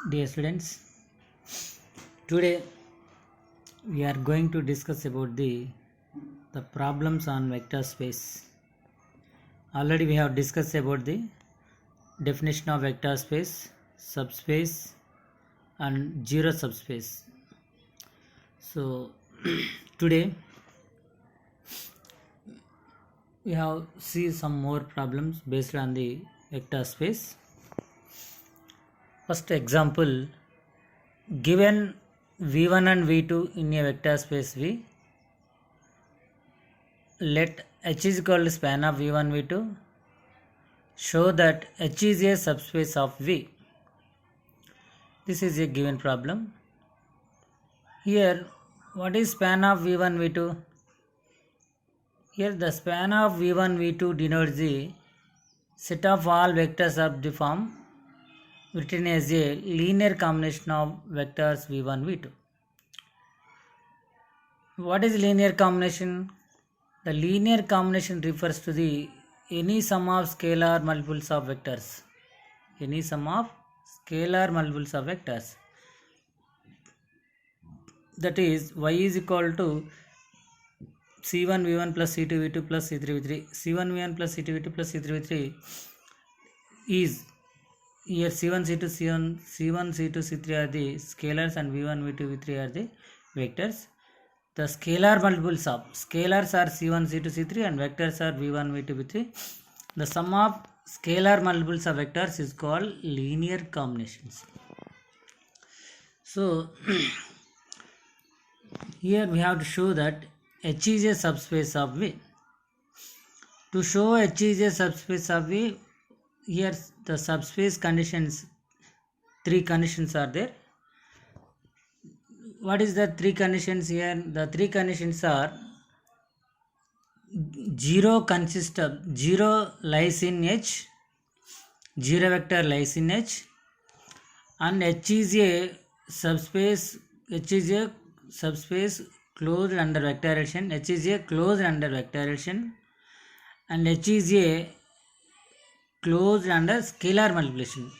Dear students, today we are going to discuss about the problems on vector space. Already we have discussed about the definition of vector space, subspace and zero subspace. So today we have see some more problems based on the vector space. First example, given v1 and v2 in a vector space V, let H is equal to span of v1 v2, show that H is a subspace of V. This is a given problem. Here what is span of v1 v2? Here the span of v1 v2 denotes the set of all vectors of the form written as a linear combination of vectors v1 v2. What is linear combination? The linear combination refers to the any sum of scalar multiples of vectors. Any sum of scalar multiples of vectors. That is, y is equal to c1 v1 plus c2 v2 plus c3 v3. c1 v1 plus c2 v2 plus c3 v3 is here c1 c2 c3 are the scalars and v1 v2 v3 are the vectors. The scalar multiples of scalars are c1 c2 c3 and vectors are v1 v2 v3. The sum of scalar multiples of vectors is called linear combinations. So here we have to show that H is a subspace of V. To show H is a subspace of V, here the subspace conditions, three conditions are there. What is the three conditions here? The three conditions are 0 consists of 0 lies in H, 0 vector lies in H, and H is a subspace. H is a subspace closed under vector addition. H is a closed under vector addition, and H is a closed under scalar multiplication.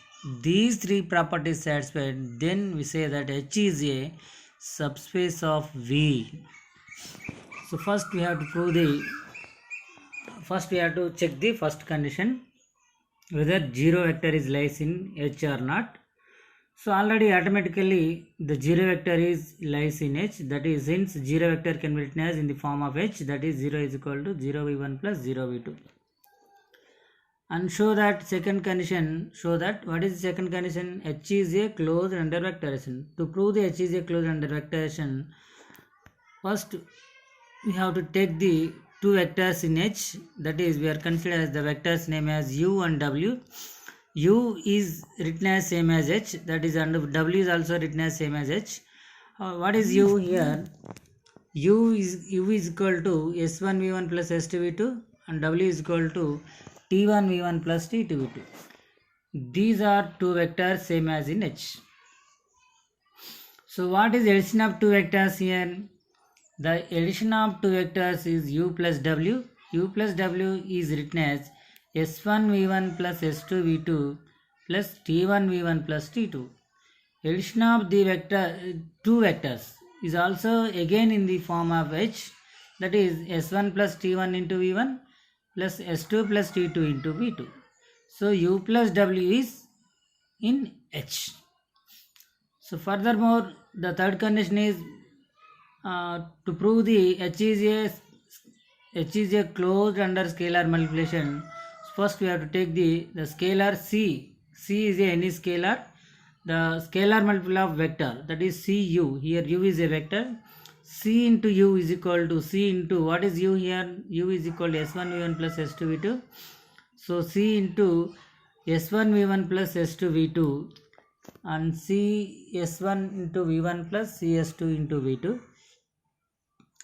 These three properties satisfied, then we say that H is a subspace of V. So first we have to check the first condition, whether 0 vector is lies in H or not. So already automatically the 0 vector is lies in H, that is, since 0 vector can be written as in the form of H, that is 0 is equal to 0 v1 plus 0 v2. And show that second condition, show that what is the second condition? H is a closed under vector addition. To prove the H is a closed under vector addition, first we have to take the two vectors in H, that is, we are considered as the vectors name as U and W. U is written as same as H, that is, and W is also written as same as H. What is U here? U is equal to S1 V1 plus S2 V2 and W is equal to T1 V1 plus T2 V2. These are two vectors same as in H. So what is addition of two vectors here? The addition of two vectors is U plus W. U plus W is written as S1 V1 plus S2 V2 plus T1 V1 plus T2. Addition of the two vectors is also again in the form of H, that is S1 plus T1 into V1 plus S2 plus T2 into V2. So U plus W is in H. So furthermore, the third condition is to prove the H is a closed under scalar multiplication. First we have to take the scalar C. C is any scalar. The scalar multiple of vector, that is Cu. Here U is a vector. C into U is equal to C into, what is U here? U is equal to S1 V1 plus S2 V2. So C into S1 V1 plus S2 V2 and C S1 into V1 plus CS2 into V2.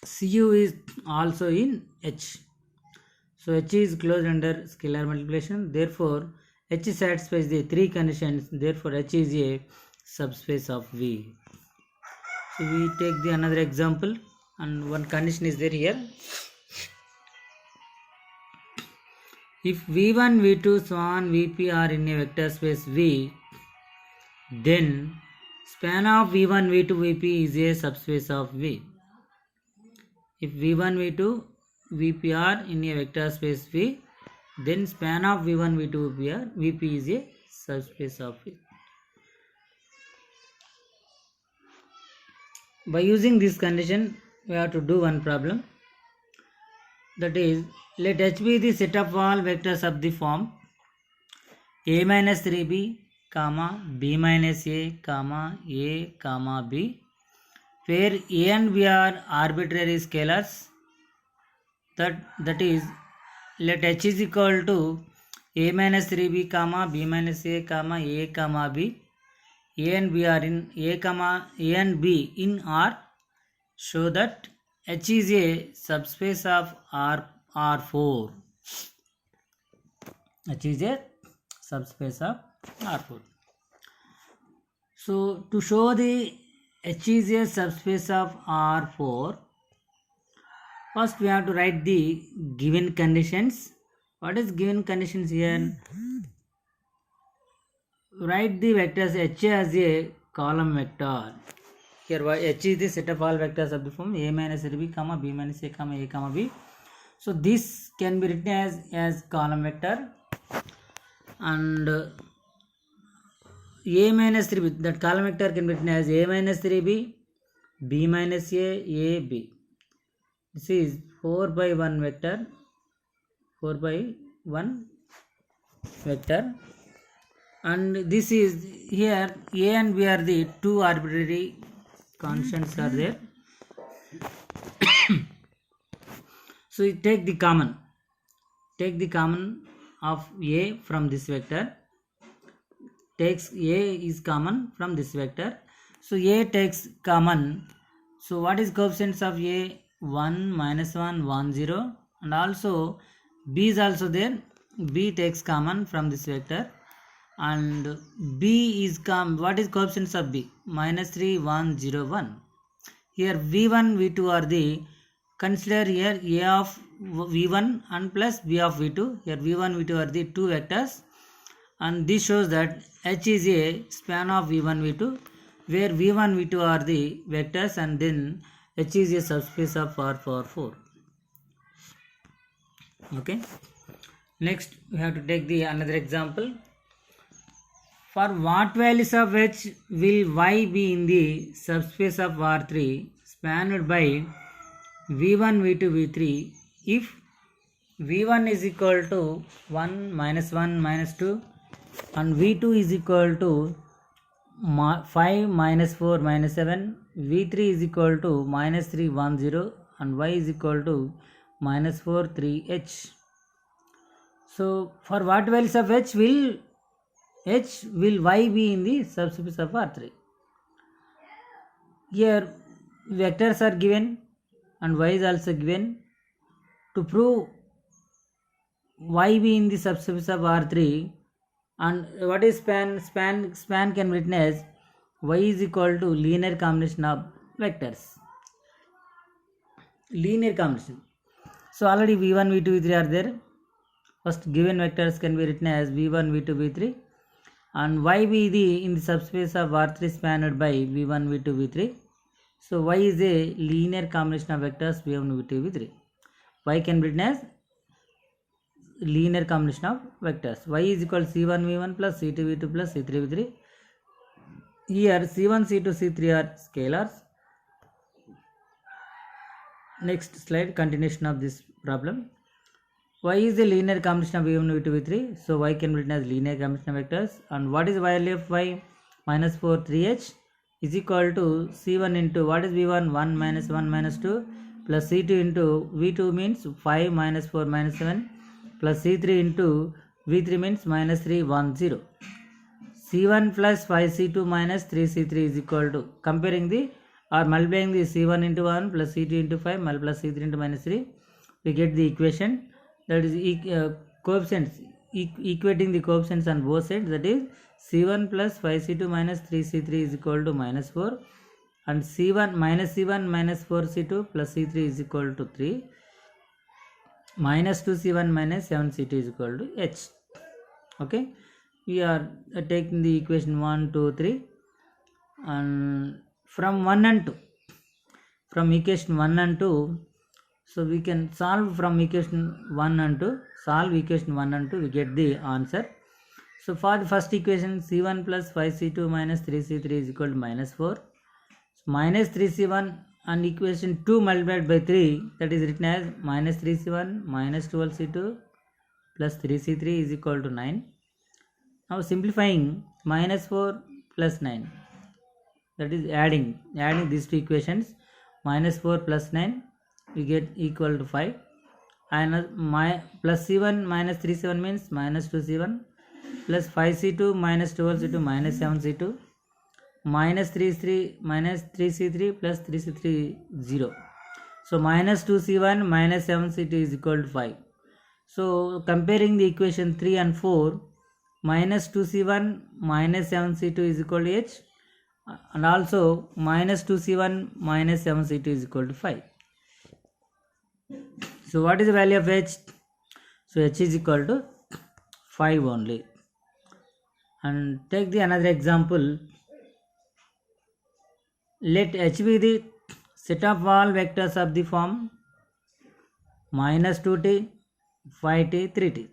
Cu is also in H. So H is closed under scalar multiplication. Therefore H satisfies the three conditions. Therefore H is a subspace of V. So we take the another example, and one condition is there here. If v1, v2, so on, vp are in a vector space V, then span of v1 v2 vp is a subspace of v. If v1 v2 vp are in a vector space v, then span of v1 v2 vp is a subspace of v. By using this condition, we have to do one problem. That is, let H be the set of all vectors of the form a minus 3b, comma b minus a, comma a, comma b, where a and b are arbitrary scalars. That is, let H is equal to a minus 3b, comma b minus a, comma a, comma b. A and B are in A and B in R, show that H is a subspace of R4. H is a subspace of R4. So to show the H is a subspace of R4, first we have to write the given conditions. What is given conditions here? Write the vectors H as a column vector. Here H is the set of all vectors of the form a minus b, comma b minus a, comma a, comma b. So this can be written as column vector, and a minus 3b, that column vector can be written as a minus 3b, b minus a, b. This is 4 by 1 vector, 4 by 1 vector. And this is here a and b are the two arbitrary constants are there. So you take the common of a from this vector. Takes a is common from this vector. So a takes common. So what is coefficients of a? 1, minus 1, 1, 0, and also b is also there. B takes common from this vector. And b is what is coefficients of b? Minus 3, 1, 0, 1. Here v1 v2 are the, consider here a of v1 and plus b of v2. Here v1 v2 are the two vectors, and this shows that H is a span of v1 v2, where v1 v2 are the vectors, and then H is a subspace of R4. Okay, next we have to take the another example. For what values of H will Y be in the subspace of R3 spanned by V1, V2, V3 if V1 is equal to 1, minus 1, minus 2, and V2 is equal to 5, minus 4, minus 7, V3 is equal to minus 3, 1, 0, and Y is equal to minus 4, 3, H. So for what values of H will Y be in the subspace of R3? Here vectors are given and Y is also given. To prove Y be in the subspace of R3, and what is span? Span can be written as Y is equal to linear combination of vectors. Linear combination. So already V1, V2, V3 are there. First given vectors can be written as V1, V2, V3, and Y be in the subspace of R3 spanned by V1, V2, V3. So Y is a linear combination of vectors V1, V2, V3. Y can be written as linear combination of vectors. Y is equal to C1 V1 plus C2 V2 plus C3 V3. Here C1, C2, C3 are scalars. Next slide, continuation of this problem. Y is the linear combination of V1, V2, V3. So Y can be written as linear combination of vectors. And what is value of Y? Minus 4, 3H is equal to C1 into what is V1? 1 minus 1 minus 2 plus C2 into V2 means 5 minus 4 minus 7 plus C3 into V3 means minus 3, 1, 0. C1 plus 5C2 minus 3C3 is equal to, comparing the or multiplying the C1 into 1 plus C2 into 5 plus C3 into minus 3, we get the equation, that is coefficients, equating the coefficients on both sides, that is C1 plus 5C2 minus 3C3 is equal to minus 4, and C1 minus 4C2 plus C3 is equal to 3, minus 2C1 minus 7C2 is equal to H. Okay, we are taking the equation 1, 2, 3, and from 1 and 2, from equation 1 and 2, so we can solve from equation 1 and 2, solve equation 1 and 2, we get the answer. So for the first equation, C1 plus 5C2 minus 3C3 is equal to minus 4. So minus 3C1 and equation 2 multiplied by 3, that is written as minus 3C1 minus 12C2 plus 3C3 is equal to 9. Now simplifying, minus 4 plus 9, that is adding these two equations, minus 4 plus 9, we get equal to 5. And my plus C1 minus 3C1 means minus 2C1 plus 5C2 minus 12C2 minus 7C2 minus 3C3 plus 3C3 0. So minus 2C1 minus 7C2 is equal to 5. So comparing the equation 3 and 4, minus 2C1 minus 7C2 is equal to H, and also minus 2C1 minus 7C2 is equal to 5. So what is the value of H? So H is equal to 5 only. And take the another example. Let H be the set of all vectors of the form minus 2t, 5t, 3t,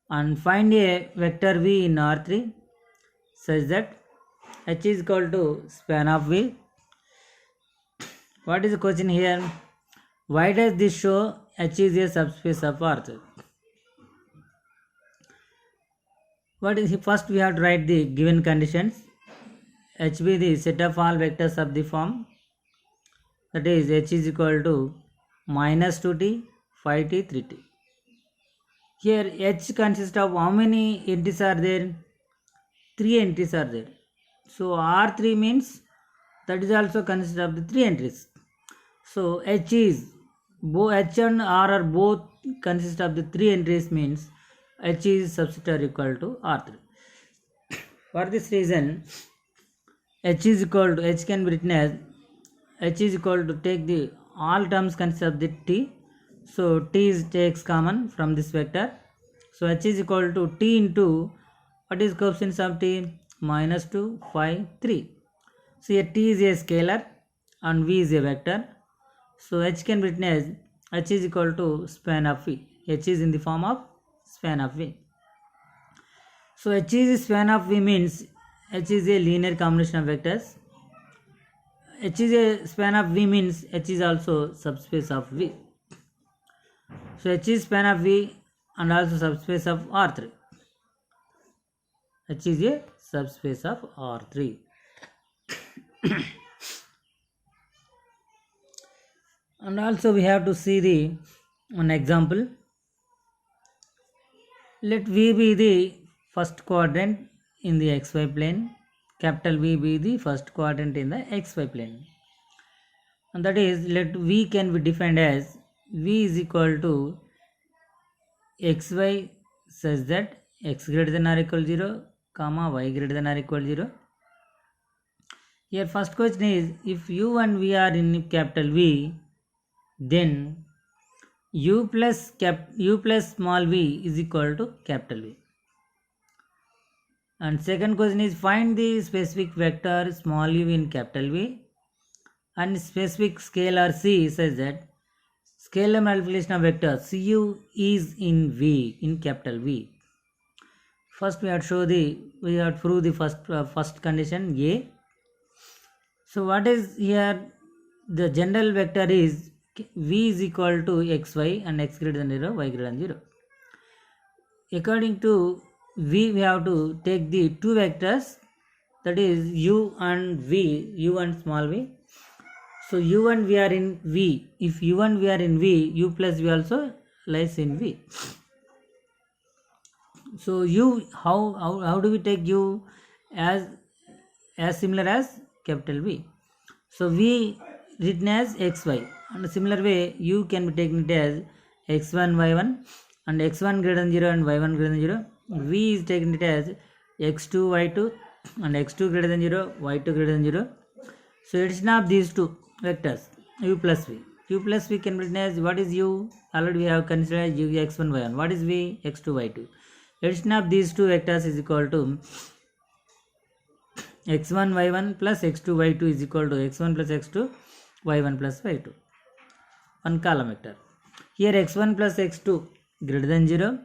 and find a vector v in R3 such that H is equal to span of v. What is the question here? Why does this show H is a subspace of R3? First we have to write the given conditions. H be the set of all vectors of the form, that is H is equal to minus 2t, 5t, 3t. Here H consists of how many entities are there? 3 entities are there. So R3 means that is also consists of the 3 entries. So H and R are both consist of the 3 entries, means H is substitute equal to R3. For this reason, H can be written as H is equal to, take the all terms consist of the T. So T takes common from this vector. So H is equal to T into, what is coefficients of T? Minus 2, 5, 3. So here T is a scalar and V is a vector. So H can be written as H is equal to span of V. H is in the form of span of V. So H is span of V means H is a linear combination of vectors. H is a span of V means H is also subspace of V. So H is span of V and also subspace of R3. H is a subspace of R3. And also we have to see one example. Let V be the first quadrant in the xy plane, capital V be the first quadrant in the xy plane, and that is, let V can be defined as V is equal to xy such that x greater than or equal to 0, comma y greater than or equal to 0. Here first question is, if U and V are in capital V, then U plus small v is equal to capital V. And second question is, find the specific vector small u in capital V and specific scalar C such that scalar multiplication of vector Cu is in V, in capital V. First we have to prove the first condition A. So what is here? The general vector is V is equal to xy and x greater than 0, y greater than 0. According to V, we have to take the two vectors, that is u and v, u and small v. So u and v are in V. If u and v are in V, u plus v also lies in V. So u, how do we take u as similar as capital V? So V written as xy, and a similar way u can be taken as x1, y1, and x1 greater than 0 and y1 greater than 0. V is taken it as x2, y2, and x2 greater than 0, y2 greater than 0. So addition of these two vectors, u plus v. U plus v can be written as, what is u? Already we have considered u x1, y1. What is v? x2, y2. Addition of these two vectors is equal to x1 y1 plus x2 y2 is equal to x1 plus x2 y1 plus y2. One column vector. Here x1 plus x2 greater than 0,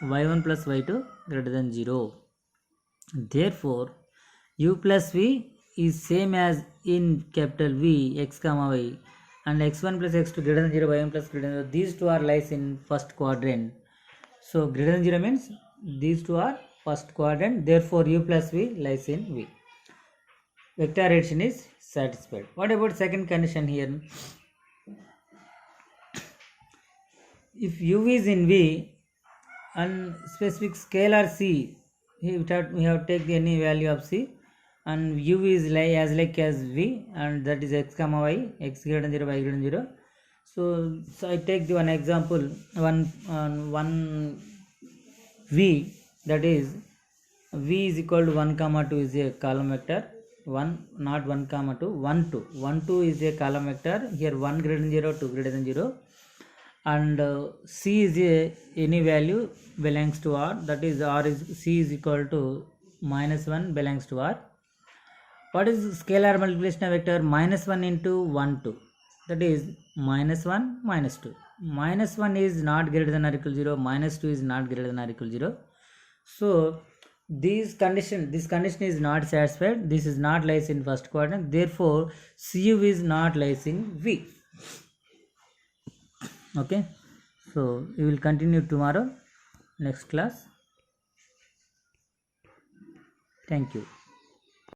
y1 plus y2 greater than 0. Therefore, u plus v is same as in capital V x comma y, and x1 plus x2 greater than 0, y1 plus greater than 0. These two are lies in first quadrant. So greater than 0 means these two are first quadrant. Therefore, u plus v lies in V. Vector addition is satisfied. What about second condition here? If u is in V and specific scalar c, we have take any value of c, and u is like as v, and that is x comma y, x greater than 0, y greater than 0. So I take the one example, one v, that is v is equal to 1 comma 2 is a column vector. 1 not 1 comma 2, 1 2 1 2 is a column vector. Here 1 greater than 0, 2 greater than 0, and c is any value belongs to r, that is r is c is equal to -1 belongs to r. What is scalar multiplication of vector? -1 into 1 2, that is -1 -2. -1 is not greater than or equal to 0, -2 is not greater than or equal to 0. So this condition is not satisfied. This is not lies in first quadrant. Therefore, cu is not lies in V. Okay, so we will continue tomorrow, next class. Thank you.